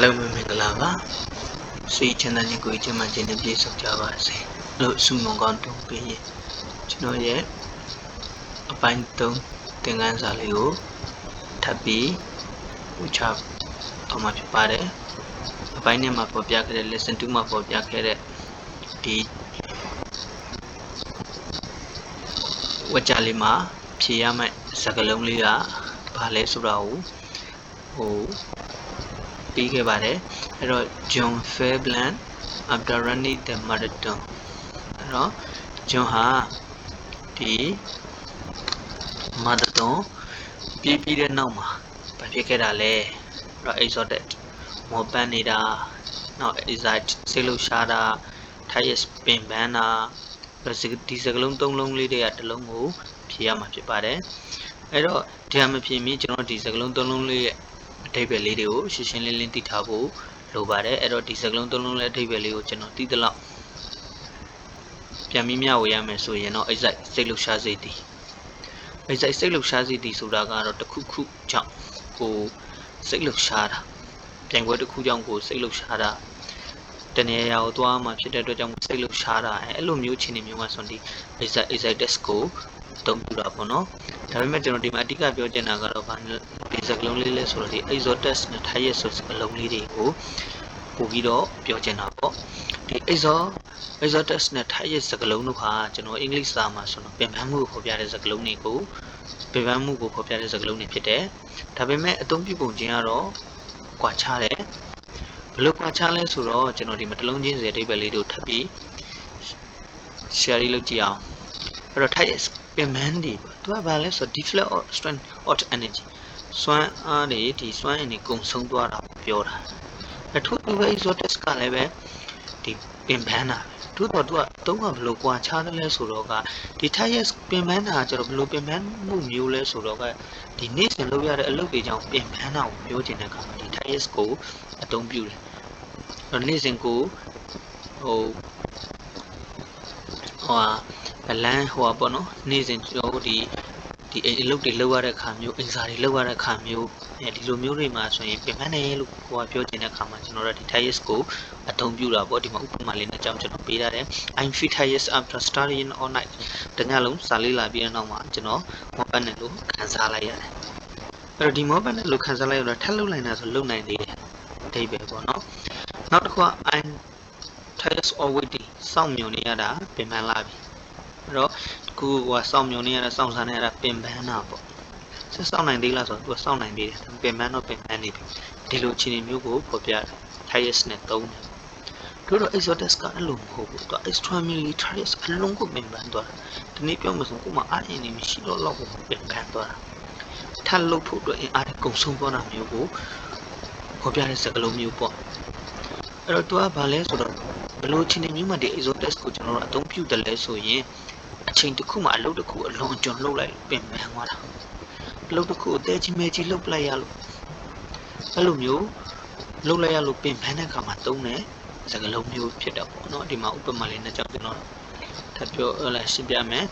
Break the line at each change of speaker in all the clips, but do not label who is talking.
အားလုံးပဲမင်္ဂလာပါဆွေချမ်းသာခြင်းကိုကျမ်းမာခြင်းနဲ့ပြည့်စုံကြပါစေလို့ဆုမွန်ကောင်းတောင်းပေးရင်ကျွန်တော်ရဲ့အပိုင်း3သင်ခန်းစာလေးကိုထပ်ပြီးဥချတော့မှာဖြစ်ပါတယ်အပိုင်းနဲ့မှာပေါ်ပြခဲ့တဲ့ lesson 2မှာပေါ်ပြခဲ့တဲ့ဒီဝကြလေးမှာဖြေရမယ့်စကားလုံးလေးကဘာလဲဆိုတာကိုပြီးခဲ့ပါတယ်အဲ့တော့ John Fairbairn after running the marathon အဲ့တော့ John ဟာဒီ marathon ပြီးတဲ့နောက်မှာဘာဖြစ်ခဲ့တာလဲအဲ့တော့ exhausted မောပန်းနေတာနောက် excited စိတ်လှုပ်ရှားတာ tired ပင်ပန်းတာဒီစကားလုံး၃လုံးလေးတွေကတစ်လုံးကိုဖြေရမှာဖြစ်ပါတယ်အဲ့တော့ဒီဟာမဖြေမီကျွန်တော်ဒီစကားလုံး၃လုံးလေးရဲ့အဓိပ္ပာယ်လေးတွေကိုရှင်းရှင်းလင်းလင်းသိထားဖို့လိုပါတယ်အဲ့တော့ဒီစကားလုံး၃လုံးလေးအဓိပ္ပာယ်လေးကိုကျွန်တော်သိသလောက်ပြန်ပြီးမျှဝေရမယ်ဆိုရင်တော့ excite စိတ်လှုပ်ရှားစေသည် excite စိတ်လှုပ်ရှားစေသည်ဆိုတာကတော့တစ်ခုခုကြောင့်ကိုစိတ်လှုပ်ရှားတာပြိုင်ပွဲတစ်ခုကြောင့်ကိုစိတ်လှုပ်ရှားတာတနေရာကိုသွားမှဖြစ်တဲ့အတွက်ကြောင့်စိတ်လှုပ်ရှားတာအဲ့လိုမျိုးချင်းနေမျိုးမှဆိုဒီ excite ကိုတုံးပြတာပေါ့နော်ဒါပေမဲ့ကျွန်တော်ဒီမှာအဓိကပြောချင်တာကတော့ဘာဒီစကားလုံးလေးလဲဆိုတော့ဒီ exhausted နဲ့ tired ဆိုစကားလုံးလေးတွေကိုပို့ပြီးတော့ပြောချင်တာပေါ့ဒီ exhausted နဲ့ tired စကားလုံးတို့ဟာကျွန်တော်အင်္ဂလိပ်စာမှာဆိုတော့ပင်ပန်းမှုကိုဖော်ပြတဲ့စကားလုံးတွေကိုပင်ပန်းမှုကိုဖော်ပြတဲ့စကားလုံးတွေဖြစ်တယ်ဒါပေမဲ့အသုံးပြုပုံချင်းကတော့ကွာခြားတယ်ဘယ်လိုကွာခြားလဲဆိုတော့ကျွန်တော်ဒီမှာတစ်လုံးချင်းစီအဓိပ္ပာယ်လေးတို့ထပ်ပြီး share လုပ်ကြည့်အောင်အဲ့တော့ tired ပင်ပန်းတွေသူကဘာလဲဆိုတော့ deflect or strength or energy စွမ်းအားတွေဒီစွမ်းအင်တွေကုန်ဆုံးသွားတာကိုပြောတာအထူးသူပဲ exhausted ကလည်းပဲဒီပင်ပန်းတာသူတော့သူကတုံးကဘယ်လိုကွာခြားတယ်လဲဆိုတော့ကဒီ tired ပင်ပန်းတာကျတော့ဘယ်လိုပင်ပန်းမှုမျိုးလဲဆိုတော့ကဒီနေ့စဉ်လုပ်ရတဲ့အလုပ်တွေကြောင့်ပင်ပန်းတာကိုပြောချင်တဲ့အခါမှာဒီ tired ကိုအသုံးပြုတယ်နေ့စဉ်ကိုလမ်းပေါ့နော်နေ့စဉ်ကျွန်တော်ဒီအလုပ်တွေလုပ်ရတဲ့အခါမျိုးအင်စာတွေလုပ်ရတဲ့အခါမျိုးဒီလိုမျိုးတွေမှာဆိုရင်ပြင်ပန်းတယ်လို့ကိုကပြောချင်တဲ့အခါမှာကျွန်တော်တို့ဒီ tired ကိုအသုံးပြုတာပေါ့ဒီမှာဥပမာလေးနဲ့အကြောင်းကျွန်တော်ပေးထားတယ် I'm feel tired after studying all night တညလုံးစာလေးလာပြီးတဲ့နောက်မှာကျွန်တော်မောပန်းတယ်လို့ခံစားလိုက်ရတယ်အဲ့တော့ဒီမောပန်းတယ်လို့ခံစားလိုက်ရတော့ထပ်လုပ်နိုင်တာဆိုလုပ်နိုင်သေးတယ်အဓိပ္ပာယ်ပေါ့နော်နောက်တစ်ခုက I'm tired of waiting စောင့်မျှော်နေရတာပင်ပန်းလာပြီအဲ့တော့ခုကစောင့်မျှော်နေရတာစောင့်စားနေရတာပင်ပန်းတာပေါ့ဆက်စောင့်နိုင်သေးလားဆိုတော့သူကစောင့်နိုင်သေးတယ်ပင်ပန်းတော့ပင်ပန်းနေပြီဒီလိုအခြေအနေမျိုးကိုဖော်ပြတယ် tired နဲ့သုံးတယ်တို့တော့ exhausted ကအဲ့လိုမဟုတ်ဘူးသူက extremely tired အလုံးကိုပင်ပန်းသွားတာဒီနေ့ပြောမှဆိုကိုမှအားအင်းနေမရှိတော့လောက်ကိုပင်ပန်းသွားတာထပ်လုပ်ဖို့အတွက်အင်အားတွေကုန်ဆုံးသွားတာမျိုးကိုဖော်ပြတဲ့စကားလုံးမျိုးပေါ့အဲ့တော့သူကဘာလဲဆိုတော့ဘလို့အခြေအနေမျိုးမှာဒီ exhausted ကိုကျွန်တော်တို့အသုံးပြုတယ်လဲဆိုရင်အချိန်တစ်ခုမှအလုပ်တစ်ခုအလွန်ကျွံလှုပ်လိုက်ပင်ပန်းသွားတာအလုပ်တစ်ခုအသေးကြီးမဲကြီးလှုပ်လိုက်ရလို့အဲ့လိုမျိုးလှုပ်လိုက်ရလို့ပင်ပန်းတဲ့အခါမှာသုံးတဲ့စကားလုံးမျိုးဖြစ်တော့ပေါ့နော်ဒီမှာဥပမာလေးနဲ့ကြောင့်ကျွန်တော်ထပ်ပြောလိုက်ရှင်းပြမယ်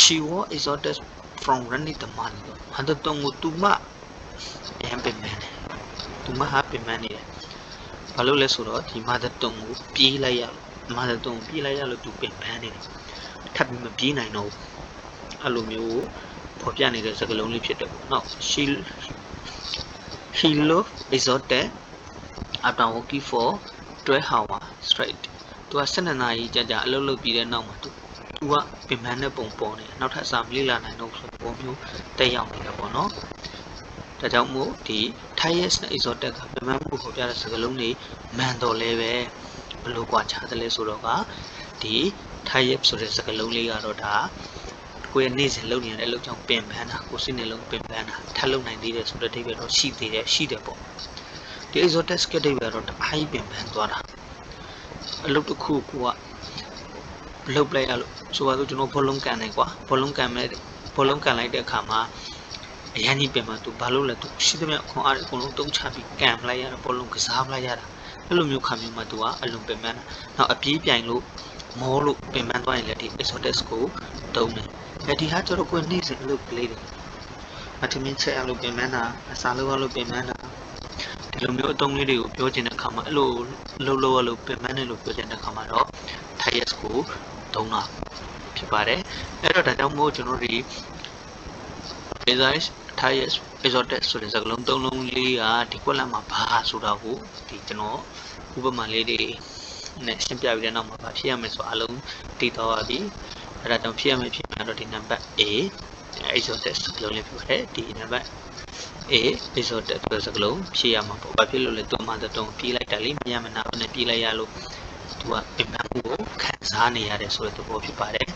She was exhausted from running the marathon ဟာတော့ကိုသူမပင်ပန်းတယ်သူမဟာပင်ပန်းနေတယ်ဘာလို့လဲဆိုတော့ဒီ marathon ကိုပြေးလိုက်ရလို့ marathon ကိုပြေးလိုက်ရလို့သူပင်ပန်းနေတယ်ထပ်ပြီးမပြေးနိုင်တော့ဘူးအဲ့လိုမျိုးဖော်ပြနေတဲ့စကားလုံးလေးဖြစ်တယ်ပေါ့နော် He looked exhausted after working for 12 hours straight သူက12နာရီကြာအလုပ်လုပ်ပြီးတဲ့နောက်မှာသူကပင်ပန်းတဲ့ပုံပေါ်နေနောက်ထပ်စာမလေ့လာနိုင်တော့ဆိုပုံမျိုးတက်ရောက်နေတယ်ပေါ့နော်ဒါကြောင့်မို့ဒီ tired နဲ့ exhausted ကပင်ပန်းမှုကိုဖော်ပြတဲ့စကားလုံးတွေမှန်တော်လဲပဲဘယ်လိုကွာခြားတယ်လဲဆိုတော့ကဒီ tired ဆိုတဲ့စကားလုံးလေးကတော့ဒါကိုယ်နေ့စဉ်လုပ်နေတဲ့အလုပ်ကြောင့်ပင်ပန်းတာကိုယ်စိတ်နှလုံးပင်ပန်းတာထပ်လုပ်နိုင်သေးတယ်ဆိုတဲ့အဓိပ္ပာယ်တော့ရှိတယ်ပေါ့ဒီ exhausted ကတိကတော့တအားပင်ပန်းသွားတာအလုပ်တစ်ခုကလုပ်လိုက်ရလို့ဆိုပါတော့ကျွန်တော်ဘောလုံးကန်တယ်ကွာဘောလုံးကန်လိုက်တဲ့အခါမှာအရင်ကြီးပင်ပန်းသူဘာလို့လဲသူရှိသမျှခွန်အားအကုန်လုံးတုံးချပြီးကန်လိုက်ရတာဘောလုံးကစားလိုက်ရတာအဲ့လိုမျိုးခါမျိုးမှာသူကအလုံးပင်ပန်းတာနောက်အပြေးပြိုင်လို့မောလို့ပင်ပန်းသွားရင်လည်းဒီ exhausted ကိုသုံးတယ်ဒီဟာကျတော့ကိုယ်နေ့စဉ်အလုပ်ကလေးတွေမထမင်းချက်အလုပ်ပင်ပန်းတာအစာလုပ်အလုပ်ပင်ပန်းတာဒီ လိုမျိုးအသုံးလေးတွေကိုပြောချင်တဲ့အခါမှာအဲ့လိုလို့ပင်ပန်းတယ်လို့ပြောချင်တဲ့အခါမှာတော့ TIES ကိုသုံးတာဖြစ်ပါတယ်အဲ့တော့ဒါကြောင့်မို့ကျွန်တော်တို့ဒီ exercise TIES exotic ဆိုတဲ့စကားလုံးသုံးလုံးလေးကဒီကွက်လက်မှာဘာဆိုတာကိုဒီကျွန်တော်ဥပမာလေးတွေနဲ့ရှင်းပြပြီးတဲ့နောက်မှာဘာဖြစ်ရမလဲဆိုအလုံးတည်သွားပါပြီအဲ့ဒါကြောင့်ဖြစ်ရမယ်ဖြစ်မယ်တော့ဒီနံပါတ် A exotic စကားလုံးလေးဖြစ်ပါတယ်ဒီနံပါတ် A exotic ဆိုစကားလုံးဖြစ်ရမှာပေါ့ဘာဖြစ်လို့လဲသူ့မှာတုံးပြေးလိုက်တာလေမြင်မနာနဲ့ပြေးလိုက်ရလို့သူကပင်ပန်းမှုကိုခံစားနေရတယ်ဆိုတဲ့သဘောဖြစ်ပါတယ်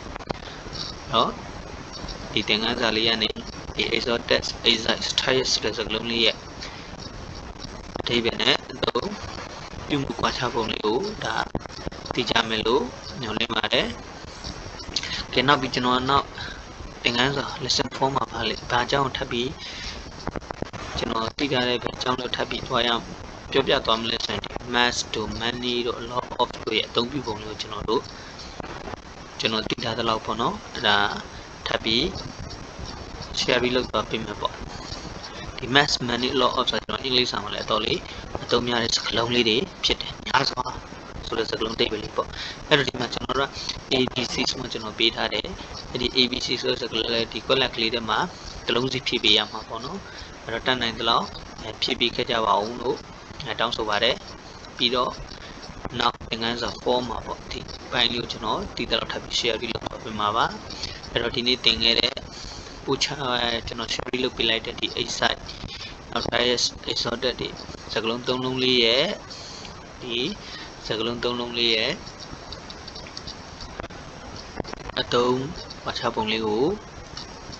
เนาะဒီသင်ခန်းစာလေးကနေဒီ exotic exercise TIES ဆိုတဲ့စကားလုံးလေးရဲ့အဓိပ္ပာယ်နဲ့သူပြုမှုကွာခြားပုံလေးကိုဒါသိကြမယ်လို့ညွှန်လင်းပါတယ်ကဲနောက်ပြီးကျွန်တော်နောက်သင်ခန်းစာ lesson 4မှာဘာအကြောင်းထပ်ပြီးကျွန်တော်သိထားတဲ့ဘက်အကြောင်းလို့ထပ်ပြီးတွားရအောင်ပြောပြသွားမလဲဆိုရင် mass to money တို့ law of တို့ရဲ့အသုံးပြုပုံလေးကိုကျွန်တော်သိထားသလောက်ပေါ့နော်အဲ့ဒါထပ်ပြီး share လုပ်သွားပေးမယ်ပေါ့ဒီ mass money law of ဆိုတော့အင်္ဂလိပ်စာမှာလည်းအတော်လေးအသုံးများတဲ့စကားလုံးလေးတွေဖြစ်တယ်များစွာဆိုတဲ့စကားလုံးတိတ်ပဲလေးပေါ့အဲ့တော့ဒီမှာကျွန်တော်တို့ ABC ဆိုမှကျွန်တော်ပေးထားတယ်အဲ့ဒီ ABC ဆိုတဲ့စကားလုံးလေးဒီ column ကလေးထဲမှာတစ်လုံးစီဖြည့်ပေးရမှာပေါ့နော်အဲ့တော့တတ်နိုင်သလောက်ဖြည့်ပေးခဲ့ကြပါအောင်လို့တောင်းဆိုပါတယ်ပြီးတော့နောက်သင်ခန်းစာ 4 မှာပေါ့ဒီဘိုင်းလေးကိုကျွန်တော်ဒီတော့ထပ်ပြီး share လုပ်သွားပေးမှာပါအဲ့တော့ဒီနေ့သင်ခဲ့တဲ့ပူချကျွန်တော် share လုပ်ပေးလိုက်တဲ့ဒီ exercise နောက် TIES exotic ဒီစကားလုံးသုံးလုံးလေးရဲ့ဒီစကားလုံးသုံးလုံးလေးရဲ့အတုံးဝါချပုံလေးကို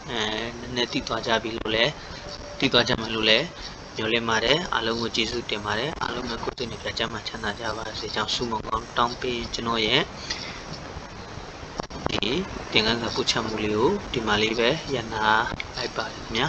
နည်းနည်းသိသွားကြပြီလို့လဲသိသွားကြမှာလို့လဲညွှန်လင်းပါတယ်အားလုံးကိုကျေးဇူးတင်ပါတယ်အားလုံးကိုကိုယ်စိတ်နဲ့ကြမ်းမှချမ်းသာကြပါစေကြောင်းဆုမွန်ကောင်းတောင်းပေးကျွန်တော်ရဲ့ဒီသင်ခန်းစာပို့ချမှုလေးကိုဒီမှာလေးပဲရနာလိုက်ပါတယ်ခင်ဗျာ